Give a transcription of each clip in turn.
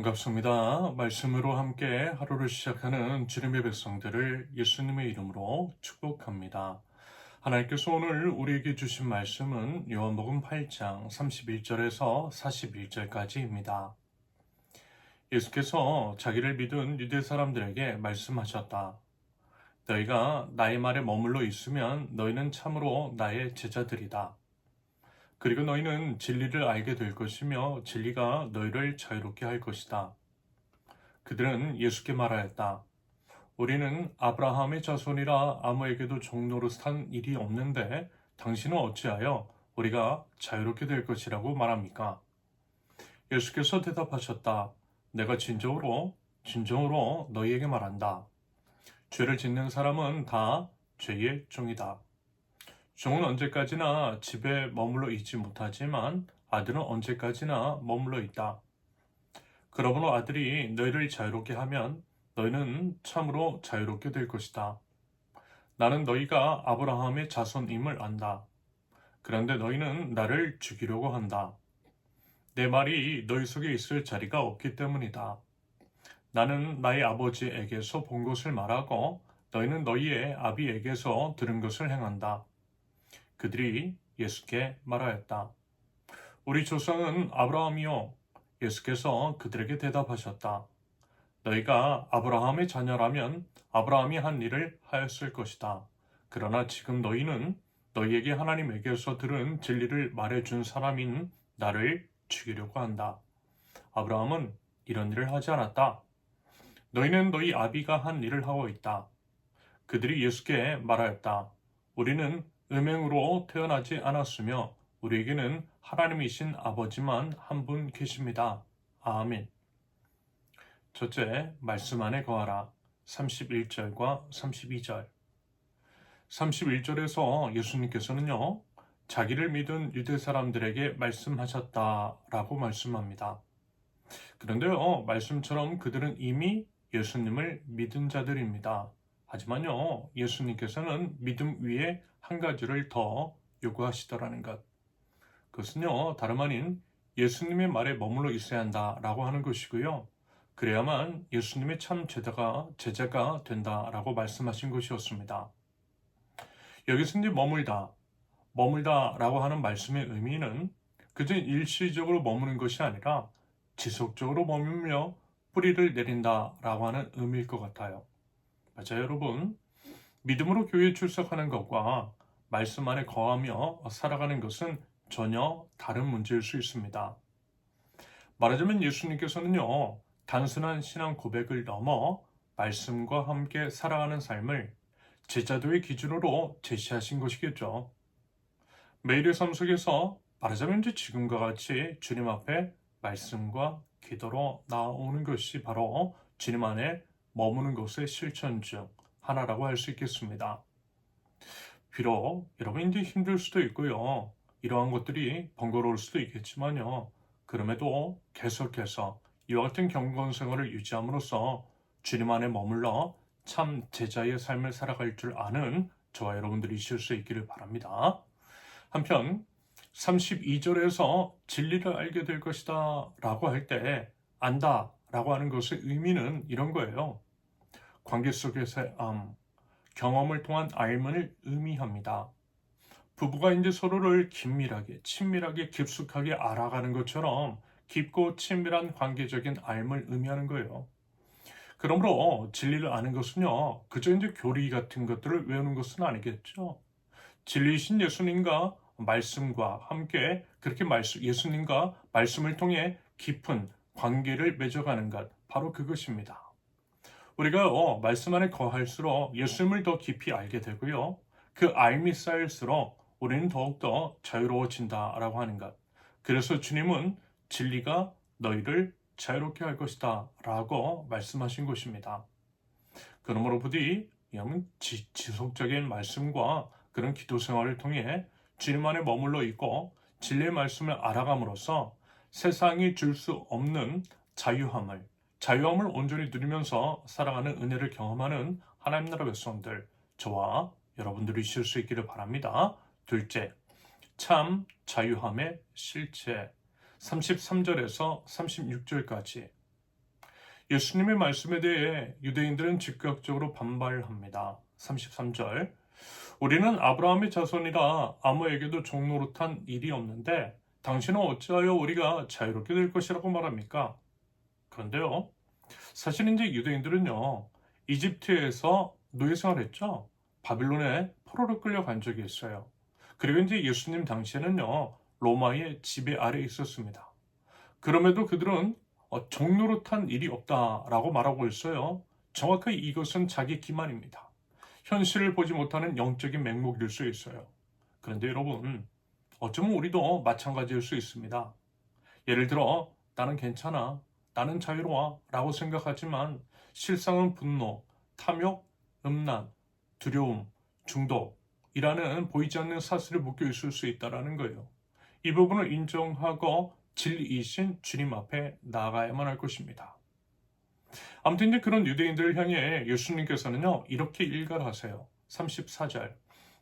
반갑습니다. 말씀으로 함께 하루를 시작하는 주님의 백성들을 예수님의 이름으로 축복합니다. 하나님께서 오늘 우리에게 주신 말씀은 요한복음 8장 31절에서 41절까지입니다. 예수께서 자기를 믿은 유대 사람들에게 말씀하셨다. 너희가 나의 말에 머물러 있으면 너희는 참으로 나의 제자들이다. 그리고 너희는 진리를 알게 될 것이며 진리가 너희를 자유롭게 할 것이다. 그들은 예수께 말하였다. 우리는 아브라함의 자손이라 아무에게도 종로로 산 일이 없는데 당신은 어찌하여 우리가 자유롭게 될 것이라고 말합니까? 예수께서 대답하셨다. 내가 진정으로 너희에게 말한다. 죄를 짓는 사람은 다 죄의 종이다. 종은 언제까지나 집에 머물러 있지 못하지만 아들은 언제까지나 머물러 있다. 그러므로 아들이 너희를 자유롭게 하면 너희는 참으로 자유롭게 될 것이다. 나는 너희가 아브라함의 자손임을 안다. 그런데 너희는 나를 죽이려고 한다. 내 말이 너희 속에 있을 자리가 없기 때문이다. 나는 나의 아버지에게서 본 것을 말하고 너희는 너희의 아비에게서 들은 것을 행한다. 그들이 예수께 말하였다. 우리 조상은 아브라함이요. 예수께서 그들에게 대답하셨다. 너희가 아브라함의 자녀라면 아브라함이 한 일을 하였을 것이다. 그러나 지금 너희는 너희에게 하나님에게서 들은 진리를 말해준 사람인 나를 죽이려고 한다. 아브라함은 이런 일을 하지 않았다. 너희는 너희 아비가 한 일을 하고 있다. 그들이 예수께 말하였다. 우리는 음행으로 태어나지 않았으며 우리에게는 하나님이신 아버지만 한 분 계십니다. 아멘. 첫째, 말씀 안에 거하라. 31절과 32절. 31절에서 예수님께서는요, 자기를 믿은 유대 사람들에게 말씀하셨다라고 말씀합니다. 그런데요, 말씀처럼 그들은 이미 예수님을 믿은 자들입니다. 하지만요, 예수님께서는 믿음 위에 한 가지를 더 요구하시더라는 것. 그것은요, 다름 아닌 예수님의 말에 머물러 있어야 한다라고 하는 것이고요. 그래야만 예수님의 참 제자가 된다라고 말씀하신 것이었습니다. 여기서 이제 머물다라고 하는 말씀의 의미는 그저 일시적으로 머무는 것이 아니라 지속적으로 머물며 뿌리를 내린다라고 하는 의미일 것 같아요. 맞아요, 여러분. 믿음으로 교회에 출석하는 것과 말씀 안에 거하며 살아가는 것은 전혀 다른 문제일 수 있습니다. 말하자면 예수님께서는요, 단순한 신앙 고백을 넘어 말씀과 함께 살아가는 삶을 제자도의 기준으로 제시하신 것이겠죠. 매일의 삶 속에서 말하자면 이제 지금과 같이 주님 앞에 말씀과 기도로 나오는 것이 바로 주님 안에 머무는 것의 실천 중 하나라고 할 수 있겠습니다. 비록 여러분 이제 힘들 수도 있고요. 이러한 것들이 번거로울 수도 있겠지만요. 그럼에도 계속해서 이와 같은 경건 생활을 유지함으로써 주님 안에 머물러 참 제자의 삶을 살아갈 줄 아는 저와 여러분들이 있을 수 있기를 바랍니다. 한편 32절에서 진리를 알게 될 것이다 라고 할 때 안다 라고 하는 것의 의미는 이런 거예요. 관계 속에서의 경험을 통한 알문을 의미합니다. 부부가 이제 서로를 긴밀하게, 친밀하게, 깊숙하게 알아가는 것처럼 깊고 친밀한 관계적인 알을 의미하는 거예요. 그러므로 진리를 아는 것은요, 그저 이제 교리 같은 것들을 외우는 것은 아니겠죠. 진리이신 예수님과 말씀과 함께 그렇게 예수님과 말씀을 통해 깊은 관계를 맺어가는 것, 바로 그것입니다. 우리가 말씀 안에 거할수록 예수님을 더 깊이 알게 되고요. 그 알미 쌓일수록 우리는 더욱더 자유로워진다라고 하는 것. 그래서 주님은 진리가 너희를 자유롭게 할 것이다 라고 말씀하신 것입니다. 그러므로 부디 지속적인 말씀과 그런 기도 생활을 통해 주님 안에 머물러 있고 진리의 말씀을 알아감으로써 세상이 줄 수 없는 자유함을 온전히 누리면서 살아가는 은혜를 경험하는 하나님 나라 백성들, 저와 여러분들이 있을 수 있기를 바랍니다. 둘째, 참 자유함의 실체. 33절에서 36절까지. 예수님의 말씀에 대해 유대인들은 즉각적으로 반발합니다. 33절. 우리는 아브라함의 자손이라 아무에게도 종노릇한 일이 없는데 당신은 어찌하여 우리가 자유롭게 될 것이라고 말합니까? 그런데요, 사실 이제 유대인들은요, 이집트에서 노예 생활했죠. 바빌론에 포로로 끌려간 적이 있어요. 그리고 이제 예수님 당시에는요, 로마의 지배 아래 있었습니다. 그럼에도 그들은 종노릇한 일이 없다라고 말하고 있어요. 정확하게 이것은 자기 기만입니다. 현실을 보지 못하는 영적인 맹목일 수 있어요. 그런데 여러분, 어쩌면 우리도 마찬가지일 수 있습니다. 예를 들어, 나는 괜찮아, 나는 자유로워 라고 생각하지만 실상은 분노, 탐욕, 음란, 두려움, 중독이라는 보이지 않는 사슬에 묶여 있을 수 있다는 거예요. 이 부분을 인정하고 진리이신 주님 앞에 나아가야만 할 것입니다. 아무튼 이제 그런 유대인들을 향해 예수님께서는요, 이렇게 일갈하세요. 34절.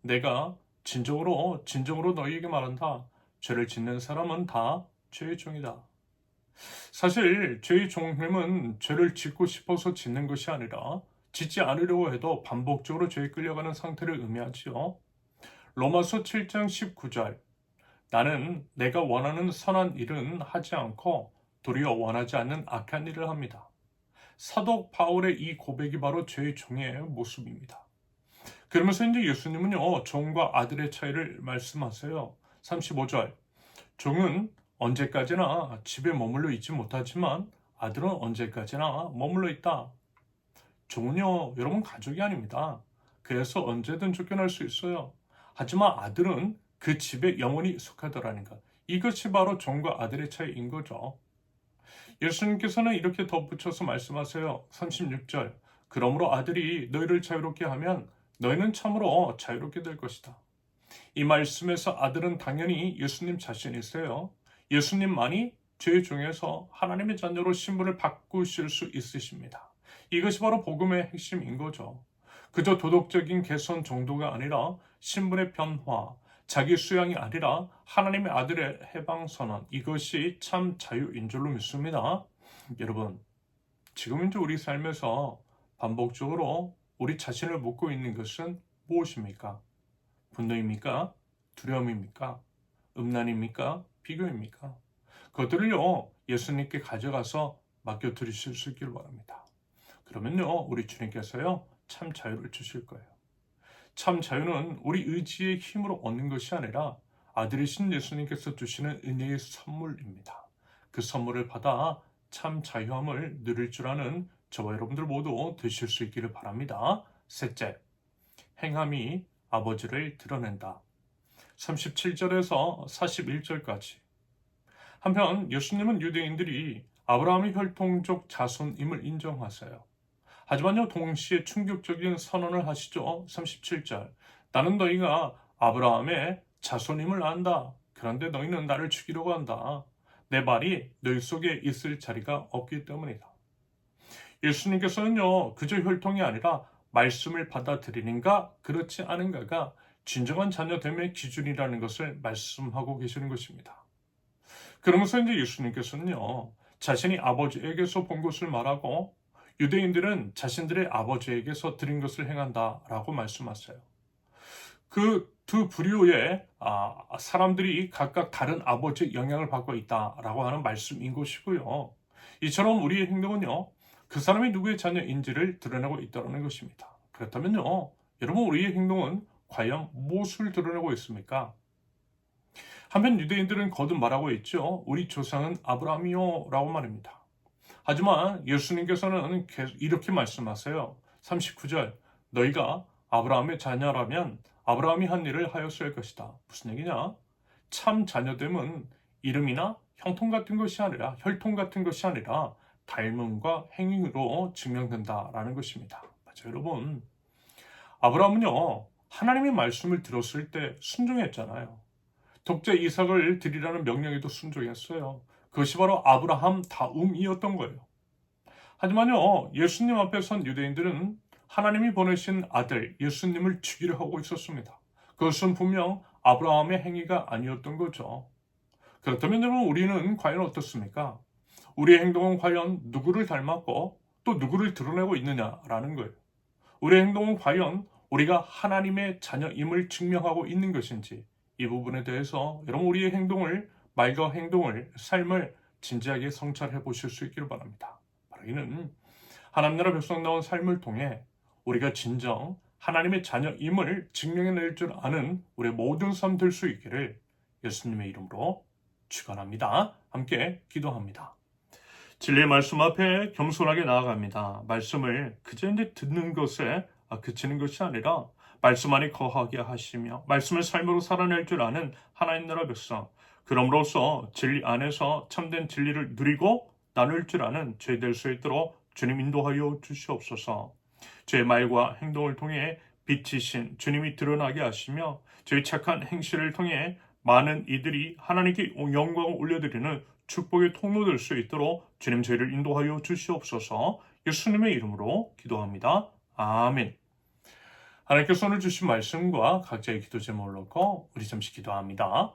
내가 진정으로 너희에게 말한다. 죄를 짓는 사람은 다 죄의 종이다. 사실 죄의 종됨은 죄를 짓고 싶어서 짓는 것이 아니라 짓지 않으려고 해도 반복적으로 죄에 끌려가는 상태를 의미하지요. 로마서 7장 19절. 나는 내가 원하는 선한 일은 하지 않고 도리어 원하지 않는 악한 일을 합니다. 사도 바울의 이 고백이 바로 죄의 종의 모습입니다. 그러면서 이제 예수님은요, 종과 아들의 차이를 말씀하세요. 35절. 종은 언제까지나 집에 머물러 있지 못하지만 아들은 언제까지나 머물러 있다. 종은요, 여러분 가족이 아닙니다. 그래서 언제든 쫓겨날 수 있어요. 하지만 아들은 그 집에 영원히 속하더라는 것. 이것이 바로 종과 아들의 차이인 거죠. 예수님께서는 이렇게 덧붙여서 말씀하세요. 36절. 그러므로 아들이 너희를 자유롭게 하면 너희는 참으로 자유롭게 될 것이다. 이 말씀에서 아들은 당연히 예수님 자신이세요. 예수님만이 죄 중에서 하나님의 자녀로 신분을 바꾸실 수 있으십니다. 이것이 바로 복음의 핵심인 거죠. 그저 도덕적인 개선 정도가 아니라 신분의 변화, 자기 수양이 아니라 하나님의 아들의 해방선언, 이것이 참 자유인 줄로 믿습니다. 여러분, 지금 이제 우리 삶에서 반복적으로 우리 자신을 묻고 있는 것은 무엇입니까? 분노입니까? 두려움입니까? 음란입니까? 비교입니까? 그것들을요, 예수님께 가져가서 맡겨드리실 수 있기를 바랍니다. 그러면요, 우리 주님께서요, 참 자유를 주실 거예요. 참 자유는 우리 의지의 힘으로 얻는 것이 아니라 아들이신 예수님께서 주시는 은혜의 선물입니다. 그 선물을 받아 참 자유함을 누릴 줄 아는 저와 여러분들 모두 되실 수 있기를 바랍니다. 셋째, 행함이 아버지를 드러낸다. 37절에서 41절까지. 한편 예수님은 유대인들이 아브라함의 혈통적 자손임을 인정하세요. 하지만요, 동시에 충격적인 선언을 하시죠. 37절. 나는 너희가 아브라함의 자손임을 안다. 그런데 너희는 나를 죽이려고 한다. 내 말이 너희 속에 있을 자리가 없기 때문이다. 예수님께서는요, 그저 혈통이 아니라 말씀을 받아들이는가, 그렇지 않은가가 진정한 자녀됨의 기준이라는 것을 말씀하고 계시는 것입니다. 그러면서 이제 예수님께서는요, 자신이 아버지에게서 본 것을 말하고 유대인들은 자신들의 아버지에게서 들은 것을 행한다라고 말씀하세요. 그 두 부류의 사람들이 각각 다른 아버지의 영향을 받고 있다라고 하는 말씀인 것이고요. 이처럼 우리의 행동은요, 그 사람이 누구의 자녀인지를 드러내고 있다는 것입니다. 그렇다면요, 여러분 우리의 행동은 과연 무엇을 드러내고 있습니까? 한편 유대인들은 거듭 말하고 있죠. 우리 조상은 아브라함이요 라고 말합니다. 하지만 예수님께서는 이렇게 말씀하세요. 39절. 너희가 아브라함의 자녀라면 아브라함이 한 일을 하였어야 할 것이다. 무슨 얘기냐? 참 자녀됨은 이름이나 혈통 같은 것이 아니라 닮음과 행위로 증명된다라는 것입니다. 맞아요, 여러분. 아브라함은요, 하나님의 말씀을 들었을 때 순종했잖아요. 독자 이삭을 드리라는 명령에도 순종했어요. 그것이 바로 아브라함 다움이었던 거예요. 하지만요, 예수님 앞에 선 유대인들은 하나님이 보내신 아들 예수님을 죽이려 하고 있었습니다. 그것은 분명 아브라함의 행위가 아니었던 거죠. 그렇다면 여러분 우리는 과연 어떻습니까? 우리의 행동은 과연 누구를 닮았고 또 누구를 드러내고 있느냐라는 거예요. 우리의 행동은 과연 우리가 하나님의 자녀임을 증명하고 있는 것인지, 이 부분에 대해서 여러분 우리의 행동을, 말과 행동을, 삶을 진지하게 성찰해 보실 수 있기를 바랍니다. 바로 이는 하나님 나라 백성다운 삶을 통해 우리가 진정 하나님의 자녀임을 증명해낼 줄 아는 우리의 모든 삶 될 수 있기를 예수님의 이름으로 축원합니다. 함께 기도합니다. 진리의 말씀 앞에 겸손하게 나아갑니다. 말씀을 그저 듣는 것에 그치는 것이 아니라 말씀 안에 거하게 하시며 말씀을 삶으로 살아낼 줄 아는 하나님 나라 백성, 그럼으로써 진리 안에서 참된 진리를 누리고 나눌 줄 아는 죄 될 수 있도록 주님 인도하여 주시옵소서. 제 말과 행동을 통해 빛이신 주님이 드러나게 하시며 저희 착한 행실을 통해 많은 이들이 하나님께 영광을 올려드리는 축복의 통로 될 수 있도록 주님 저희를 인도하여 주시옵소서. 예수님의 이름으로 기도합니다. 아멘. 하나님께서 오늘 주신 말씀과 각자의 기도 제목을 놓고 우리 잠시 기도합니다.